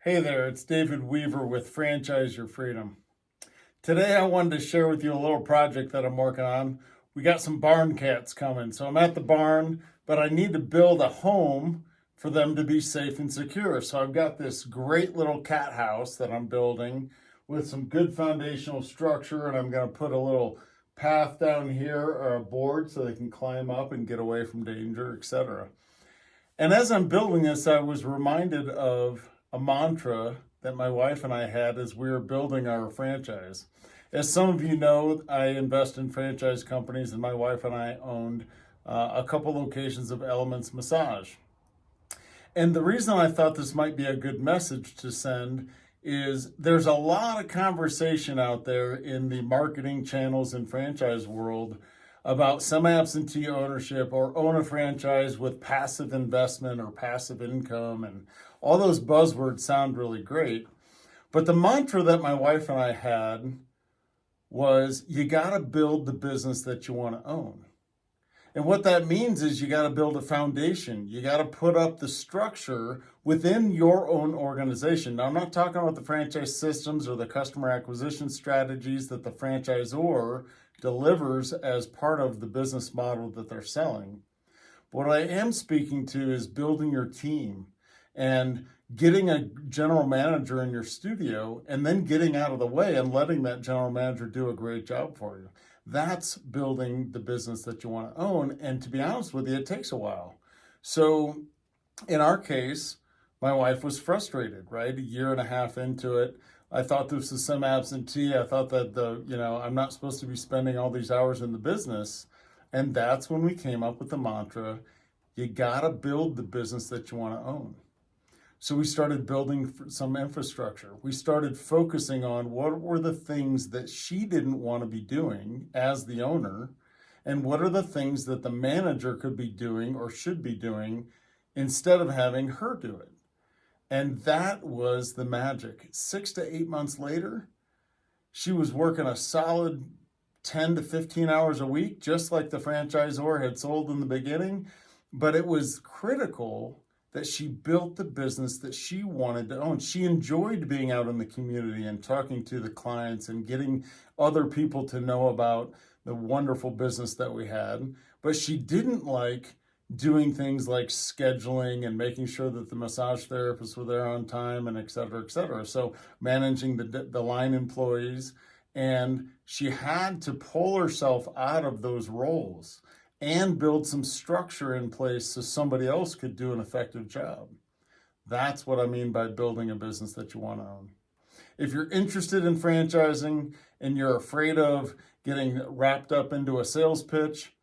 Hey there, it's David Weaver with Franchise Your Freedom. Today I wanted to share with you a little project that I'm working on. We got some barn cats coming, so I'm at the barn, but I need to build a home for them to be safe and secure. So I've got this great little cat house that I'm building with some good foundational structure, and I'm going to put a little path down here or a board so they can climb up and get away from danger, etc. And as I'm building this, I was reminded of a mantra that my wife and I had as we were building our franchise. As some of you know, I invest in franchise companies, and my wife and I owned a couple locations of Elements Massage. And the reason I thought this might be a good message to send is there's a lot of conversation out there in the marketing channels and franchise world about semi-absentee ownership or own a franchise with passive investment or passive income, and all those buzzwords sound really great. But the mantra that my wife and I had was, you got to build the business that you want to own. And what that means is you got to build a foundation. You got to put up the structure within your own organization. Now, I'm not talking about the franchise systems or the customer acquisition strategies that the franchisor delivers as part of the business model that they're selling. But what I am speaking to is building your team and getting a general manager in your studio and then getting out of the way and letting that general manager do a great job for you. That's building the business that you want to own. And to be honest with you, it takes a while. So in our case, my wife was frustrated, right? A year and a half into it. I thought this was some absentee. I thought that I'm not supposed to be spending all these hours in the business. And that's when we came up with the mantra, you got to build the business that you want to own. So we started building some infrastructure. We started focusing on what were the things that she didn't want to be doing as the owner, and what are the things that the manager could be doing or should be doing instead of having her do it. And that was the magic. 6 to 8 months later, she was working a solid 10 to 15 hours a week, just like the franchisor had sold in the beginning. But it was critical that she built the business that she wanted to own. She enjoyed being out in the community and talking to the clients and getting other people to know about the wonderful business that we had. But she didn't like doing things like scheduling and making sure that the massage therapists were there on time and et cetera, et cetera. So managing the line employees. And she had to pull herself out of those roles and build some structure in place so somebody else could do an effective job. That's what I mean by building a business that you want to own. If you're interested in franchising and you're afraid of getting wrapped up into a sales pitch,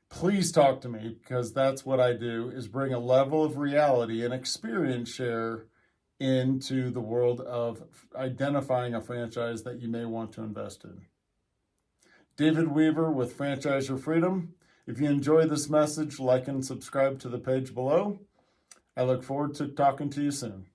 please talk to me, because that's what I do, is bring a level of reality and experience share into the world of identifying a franchise that you may want to invest in. David Weaver with Franchise Your Freedom. If you enjoy this message, like and subscribe to the page below. I look forward to talking to you soon.